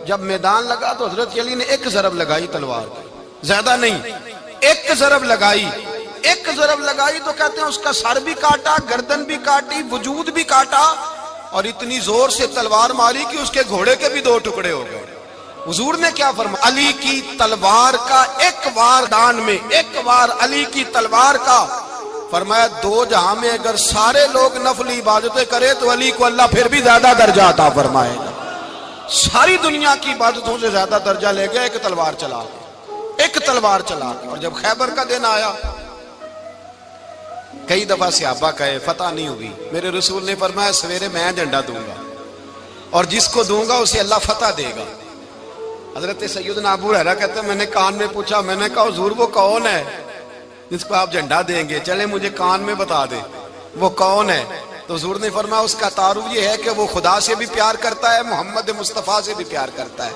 جب میدان لگا تو حضرت علی نے ایک ضرب لگائی تلوار کی، زیادہ نہیں، ایک ضرب لگائی، ایک ضرب لگائی تو کہتے ہیں اس کا سر بھی کاٹا، گردن بھی کاٹی، وجود بھی کاٹا، اور اتنی زور سے تلوار ماری کہ اس کے گھوڑے کے بھی 2 ٹکڑے ہو گئے۔ حضور نے کیا فرمایا؟ علی کی تلوار کا ایک وار دان میں، ایک وار علی کی تلوار کا، فرمایا 2 جہاں میں اگر سارے لوگ نفل عبادتیں کرے تو علی کو اللہ پھر بھی زیادہ درجہ عطا فرمائے گا۔ ساری دنیا کی عبادتوں سے زیادہ درجہ لے گیا ایک تلوار چلا کے، ایک تلوار چلا کے۔ اور جب خیبر کا دن آیا، کئی دفعہ صحابہ کہے فتح نہیں ہوئی، میرے رسول نے فرمایا سویرے میں جھنڈا دوں گا اور جس کو دوں گا اسے اللہ فتح دے گا۔ حضرت سیدنا ابو ہریرہ کہتے ہیں میں نے کان میں پوچھا، میں نے کہا حضور وہ کون ہے جس کو آپ جھنڈا دیں گے؟ چلے مجھے کان میں بتا دیں وہ کون ہے۔ تو حضور نے فرمایا اس کا تعارف یہ ہے کہ وہ خدا سے بھی پیار کرتا ہے، محمد مصطفیٰ سے بھی پیار کرتا ہے۔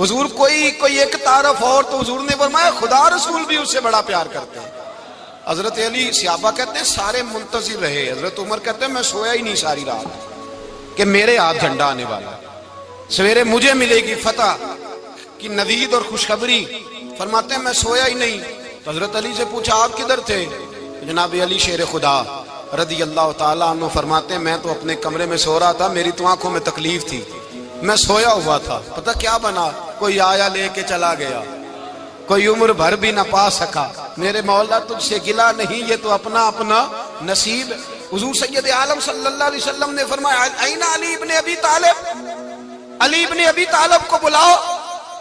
حضور کوئی ایک تعارف اور، تو حضور نے فرمایا خدا رسول بھی اس سے بڑا پیار کرتے ہیں۔ حضرت علی، صحابہ کہتے ہیں سارے منتظر رہے، حضرت عمر کہتے ہیں میں سویا ہی نہیں ساری رات کہ میرے ہاتھ جھنڈا آنے والا، سویرے مجھے ملے گی فتح کی نوید اور خوشخبری۔ فرماتے ہیں میں سویا ہی نہیں۔ تو حضرت علی سے پوچھا آپ کدھر تھے؟ جناب علی شیر خدا رضی اللہ تعالیٰ عنہ فرماتے ہیں میں تو اپنے کمرے میں سو رہا تھا، میری تو آنکھوں میں تکلیف تھی، میں سویا ہوا تھا، پتہ کیا بنا؟ کوئی آیا لے کے چلا گیا، کوئی عمر بھر بھی نہ پا سکا۔ میرے مولا تجھ سے گلا نہیں، یہ تو اپنا اپنا نصیب۔ حضور سید عالم صلی اللہ علیہ وسلم نے فرمایا این علی ابن ابی طالب، علی ابن ابی طالب کو بلاؤ۔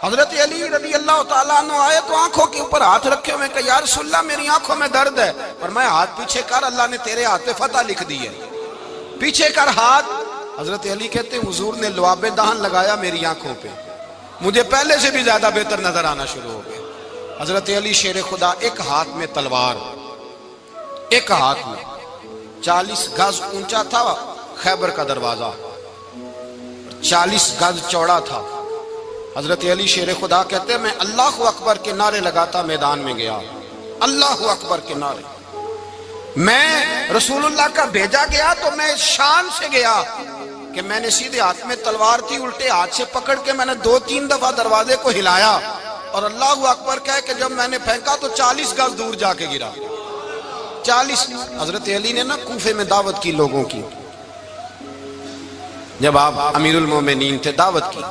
حضرت علی رضی اللہ تعالیٰ عنہ آئے تو آنکھوں کے اوپر ہاتھ رکھے ہوئے کہ یا رسول اللہ میری آنکھوں میں درد ہے۔ فرمایا ہاتھ پیچھے کر، اللہ نے تیرے ہاتھ پہ فتح لکھ دی ہے، پیچھے کر ہاتھ۔ حضرت علی کہتے ہیں حضور نے لعاب دہن لگایا میری آنکھوں پہ، مجھے پہلے سے بھی زیادہ بہتر نظر آنا شروع ہو گیا۔ حضرت علی شیر خدا ایک ہاتھ میں تلوار، ایک ہاتھ میں 40 گز اونچا تھا خیبر کا دروازہ، 40 گز چوڑا تھا۔ حضرت علی شیر خدا کہتے ہیں میں اللہ اکبر کے نعرے لگاتا میدان میں گیا، اللہ اکبر کے نعرے۔ میں رسول اللہ کا بھیجا گیا تو میں شان سے گیا کہ میں نے سیدھے ہاتھ میں تلوار تھی، الٹے ہاتھ سے پکڑ کے میں نے 2-3 دفعہ دروازے کو ہلایا اور اللہ اکبر کہہ کہ جب میں نے پھینکا تو 40 گز دور جا کے گرا، 40۔ حضرت علی نے نا کوفے میں دعوت کی لوگوں کی، جب آپ امیر المومنین تھے دعوت کی،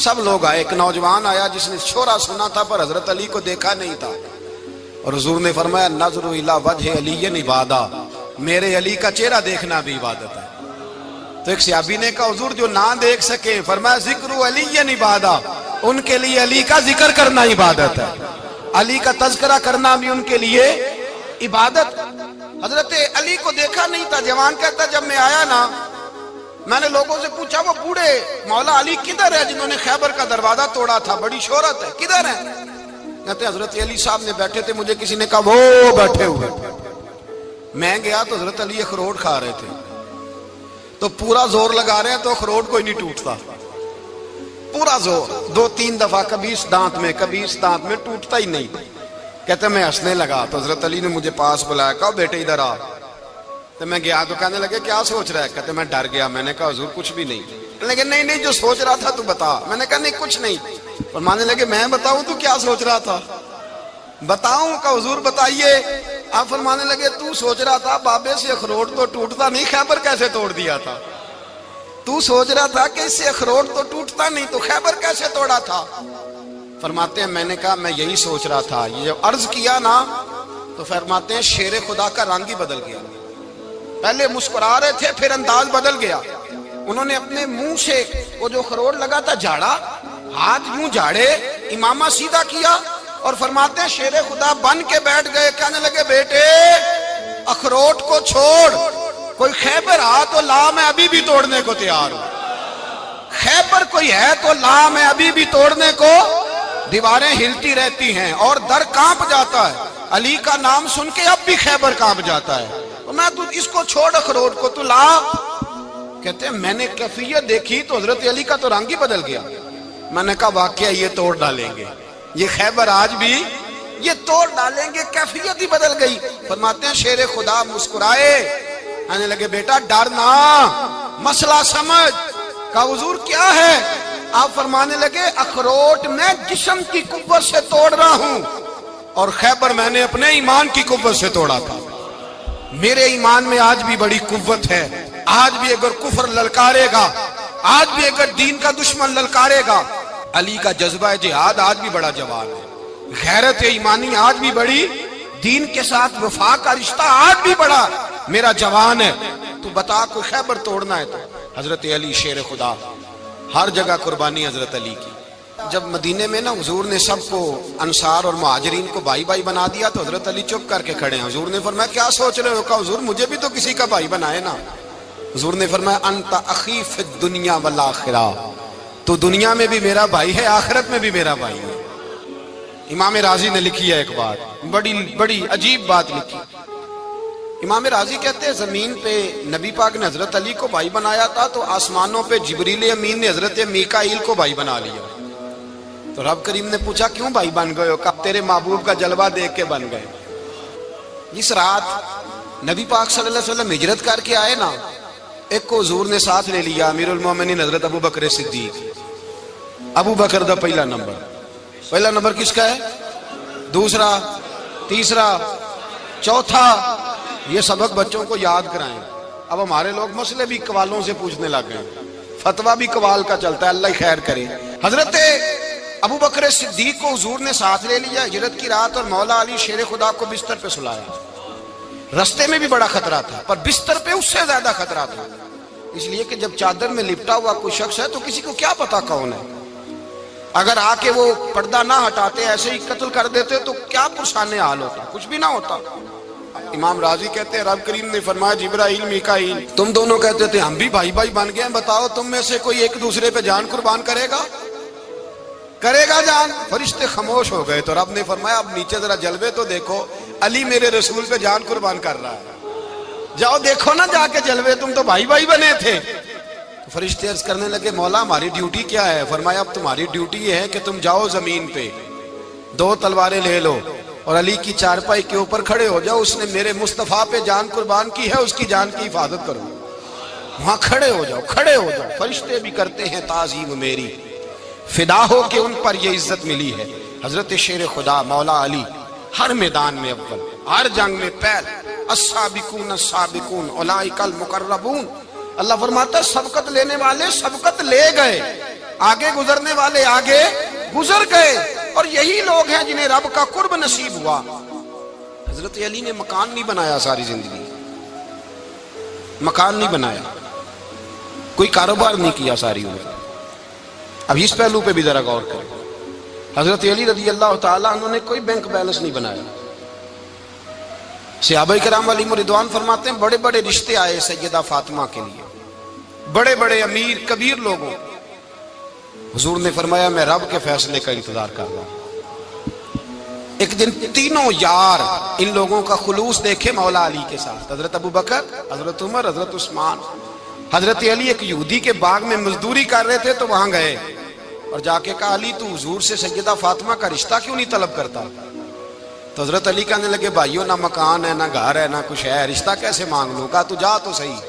سب لوگ آئے۔ ایک نوجوان آیا جس نے شورا سنا تھا پر حضرت علی کو دیکھا نہیں تھا، اور حضور نے فرمایا نظر الی وجہ علی عبادہ، میرے علی کا چہرہ دیکھنا بھی عبادت ہے۔ تو ایک صحابی نے کہا حضور جو نہ دیکھ سکے، فرمایا ذکر علی عبادہ، ان کے لیے علی کا ذکر کرنا عبادت ہے، علی کا تذکرہ کرنا بھی ان کے لیے عبادت۔ حضرت علی کو دیکھا نہیں تھا۔ جوان کہتا جب میں آیا نا میں نے لوگوں سے پوچھا وہ بوڑھے مولا علی کدھر ہے جنہوں نے خیبر کا دروازہ توڑا تھا، بڑی شہرت ہے، کدھر ہے؟ کہتے حضرت علی صاحب نے بیٹھے تھے، مجھے کسی نے کہا وہ بیٹھے ہوئے۔ میں گیا تو حضرت علی اخروٹ کھا رہے تھے، تو پورا زور لگا رہے ہیں تو اخروٹ کوئی نہیں ٹوٹتا، پورا زور 2-3 دفعہ، کبھی اس دانت میں کبھی اس دانت میں، ٹوٹتا ہی نہیں۔ کہتے میں ہنسنے لگا تو حضرت علی نے مجھے پاس بلایا، کہا بیٹے ادھر آ۔ تو میں گیا تو کہنے لگے کیا سوچ رہا ہے؟ کہتے میں ڈر گیا۔ میں نے کہا حضور کچھ بھی نہیں۔ لیکن نہیں جو سوچ رہا تھا تو بتا۔ میں نے کہا نہیں کچھ نہیں۔ فرمانے لگے میں بتاؤں تو کیا سوچ رہا تھا؟ بتاؤں؟ کہ حضور بتائیے۔ آپ فرمانے لگے تو سوچ رہا تھا بابے سے اخروٹ تو ٹوٹتا نہیں، خیبر کیسے توڑ دیا تھا؟ تو سوچ رہا تھا کہ اس سے اخروٹ تو ٹوٹتا نہیں تو خیبر کیسے توڑا تھا؟ فرماتے ہیں میں نے کہا میں یہی سوچ رہا تھا۔ یہ جب عرض کیا نا تو فرماتے ہیں شیر خدا کا رنگ ہی بدل گیا، پہلے مسکرا رہے تھے پھر انداز بدل گیا۔ انہوں نے اپنے منہ سے وہ جو خروٹ لگا تھا جھاڑا، ہاتھ یوں جھاڑے، امامہ سیدھا کیا اور فرماتے ہیں شیر خدا بن کے بیٹھ گئے۔ کہنے لگے بیٹے اخروٹ کو چھوڑ، کوئی خیبر آ تو لا، میں ابھی بھی توڑنے کو تیار ہوں۔ خیبر کوئی ہے تو لا، میں ابھی بھی توڑنے کو۔ دیواریں ہلتی رہتی ہیں اور در کانپ جاتا ہے، علی کا نام سن کے اب بھی خیبر کانپ جاتا ہے۔ تو میں تو اس کو چھوڑ اخروٹ کو تو لا۔ کہتے ہیں میں نے کیفیت دیکھی تو حضرت علی کا تو رنگ ہی بدل گیا۔ میں نے کہا واقعہ یہ توڑ ڈالیں گے، یہ خیبر آج بھی یہ توڑ ڈالیں گے، کیفیت ہی بدل گئی۔ فرماتے ہیں شیر خدا مسکرائے، کہنے لگے بیٹا ڈرنا، مسئلہ سمجھ۔ کہا حضور کیا ہے؟ آپ فرمانے لگے اخروٹ میں جسم کی قوت سے توڑ رہا ہوں اور خیبر میں نے اپنے ایمان کی قوت سے توڑا تھا. میرے ایمان میں آج بھی بڑی قوت ہے. آج بھی اگر کفر للکارے گا, آج بھی اگر دین کا دشمن للکارے گا, علی کا جذبہ جہاد آج بھی بڑا جوان ہے. غیرت ایمانی آج بھی بڑی, دین کے ساتھ وفا کا رشتہ آج بھی بڑا میرا جوان ہے. تو بتا کوئی خیبر توڑنا ہے تو حضرت علی شیر خدا, ہر جگہ قربانی حضرت علی کی. جب مدینے میں نا حضور نے سب کو انصار اور مہاجرین کو بھائی بھائی بنا دیا تو حضرت علی چپ کر کے کھڑے ہیں. حضور نے فرمایا کیا سوچ رہے ہو؟ کہا حضور مجھے بھی تو کسی کا بھائی بنائے نا. حضور نے فرمایا انت اخی فی الدنیا والآخرہ, تو دنیا میں بھی میرا بھائی ہے, آخرت میں بھی میرا بھائی ہے. امام راضی نے لکھی ہے ایک بات, بڑی عجیب بات لکھی. امام راضی کہتے ہیں زمین پہ نبی پاک نے حضرت علی کو بھائی بنایا تھا تو آسمانوں پہ جبریل امین نے حضرت میکائیل کو بھائی بنا لیا. تو رب کریم نے پوچھا کیوں بھائی بن گئے ہو؟ کہا تیرے محبوب کا جلوہ دیکھ کے بن گئے. جس رات نبی پاک صلی اللہ علیہ وسلم ہجرت کر کے آئے نا, ایک کو حضور نے ساتھ لے لیا, امیر المومنین حضرت ابو بکر صدیق. ابو بکر دا پہلا نمبر کس کا ہے؟ دوسرا, تیسرا, چوتھا. یہ سبق بچوں کو یاد کرائیں. اب ہمارے لوگ مسئلے بھی قوالوں سے پوچھنے لگ گئے, فتویٰ بھی قوال کا چلتا ہے, اللہ خیر کرے. حضرت ابو بکر صدیق کو حضور نے ساتھ لے لیا ہجرت کی رات, اور مولا علی شیر خدا کو بستر پہ سلایا. رستے میں بھی بڑا خطرہ تھا, پر بستر پہ اس سے زیادہ خطرہ تھا, اس لیے کہ جب چادر میں لپٹا ہوا کوئی شخص ہے تو کسی کو کیا پتا کون ہے. اگر آ کے وہ پردہ نہ ہٹاتے, ایسے ہی قتل کر دیتے تو کیا پرسانے حال ہوتا, کچھ بھی نہ ہوتا. امام راضی کہتے ہیں رب کریم نے فرمایا جبرائیل میکائیل تم دونوں کہتے تھے ہم بھی بھائی بھائی بن گئے ہیں, بتاؤ تم میں سے کوئی ایک دوسرے پہ جان قربان کرے گا جان؟ فرشتے خاموش ہو گئے. تو رب نے فرمایا اب نیچے ذرا جلوے تو دیکھو, علی میرے رسول پہ جان قربان کر رہا ہے, جاؤ دیکھو نا جا کے جلوے, تم تو بھائی بھائی بنے تھے. تو فرشتے عرض کرنے لگے مولا ہماری ڈیوٹی کیا ہے؟ فرمایا اب تمہاری ڈیوٹی یہ ہے کہ تم جاؤ زمین پہ 2 تلواریں لے لو اور علی کی چارپائی کے اوپر کھڑے ہو جاؤ, اس نے میرے مصطفیٰ پہ جان قربان کی ہے, اس کی جان کی حفاظت کرو. وہاں کھڑے ہو جاؤ. فرشتے بھی کرتے ہیں تعظیم میری, فدا ہو کہ ان پر یہ عزت ملی ہے. حضرت شیر خدا مولا علی ہر میدان میں اول, ہر جنگ میں پہل. السابقون السابقون اولئک المقربون. اللہ فرماتا ہے سبقت لینے والے سبقت لے گئے, آگے گزرنے والے آگے گزر گئے, اور یہی لوگ ہیں جنہیں رب کا قرب نصیب ہوا. حضرت علی نے مکان نہیں بنایا ساری زندگی, مکان نہیں بنایا, کوئی کاروبار نہیں کیا ساری عمر. اب اس پہلو پہ بھی ذرا غور کریں. حضرت علی رضی اللہ تعالیٰ عنہ نے کوئی بینک بیلنس نہیں بنایا. صحابہ کرام علیہم رضوان فرماتے ہیں بڑے بڑے رشتے آئے سیدہ فاطمہ کے لیے, بڑے بڑے امیر کبیر لوگوں. حضور نے فرمایا میں رب کے فیصلے کا انتظار کر رہا ہوں. ایک دن تینوں یار ان لوگوں کا خلوص دیکھے مولا علی کے ساتھ, حضرت ابو بکر, حضرت عمر, حضرت عثمان. حضرت علی ایک یہودی کے باغ میں مزدوری کر رہے تھے تو وہاں گئے اور جا کے کہا علی تو حضور سے سیدہ فاطمہ کا رشتہ کیوں نہیں طلب کرتا؟ تو حضرت علی کہنے لگے بھائیو نہ مکان ہے, نہ گھر ہے, نہ کچھ ہے, رشتہ کیسے مانگ لوں؟ کہا تو جا تو صحیح,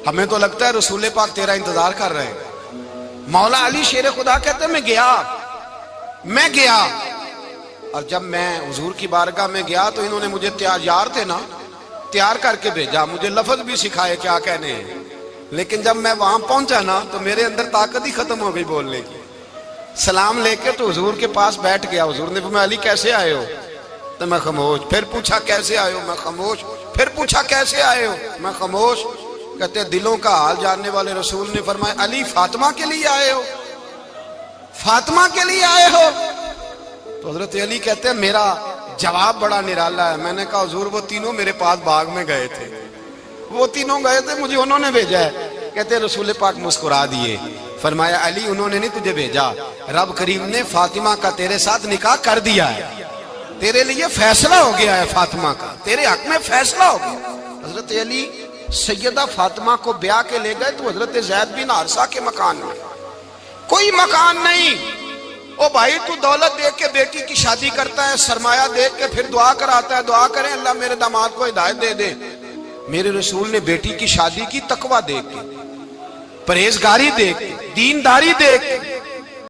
ہمیں تو لگتا ہے رسول پاک تیرا انتظار کر رہے ہیں. مولا علی شیر خدا کہتے ہیں میں گیا اور جب میں حضور کی بارگاہ میں گیا تو انہوں نے مجھے یار تھے نا, تیار کر کے بھیجا, مجھے لفظ بھی سکھائے کیا کہنے ہیں. لیکن جب میں وہاں پہنچا نا تو میرے اندر طاقت ہی ختم ہو گئی بولنے کی. سلام لے کے تو حضور کے پاس بیٹھ گیا. حضور نے فرمایا علی کیسے آئے ہو؟ تو میں خاموش. پھر پوچھا کیسے آئے ہو؟ میں خاموش. پھر پوچھا کیسے آئے ہو؟ میں خاموش. کہتے ہیں دلوں کا حال جاننے والے رسول نے فرمایا علی فاطمہ کے لیے آئے ہو؟ فاطمہ کے لیے آئے ہو؟ تو حضرت علی کہتے ہیں میرا جواب بڑا نرالا ہے. میں نے کہا حضور وہ تینوں میرے پاس باغ میں گئے تھے, وہ تینوں گئے تھے, مجھے انہوں نے بھیجا ہے. کہتے ہیں رسول پاک مسکرا دیے, فرمایا علی انہوں نے نہیں تجھے بھیجا, رب کریم نے فاطمہ کا تیرے ساتھ نکاح کر دیا ہے, تیرے لیے فیصلہ ہو گیا ہے فاطمہ کا, تیرے حق میں فیصلہ ہو گیا. حضرت علی سیدہ فاطمہ کو بیاہ کے لے گئے تو حضرت زید بن حارثہ کے مکان میں کوئی مکان نہیں. او بھائی تو دولت دیکھ کے بیٹی کی شادی کرتا ہے, سرمایہ دیکھ کے پھر دعا کراتا ہے, دعا کریں اللہ میرے داماد کو ہدایت دے دے. میرے رسول نے بیٹی کی شادی کی تقوی دیکھ کے, پرہیزگاری دیکھ کے, دینداری دیکھ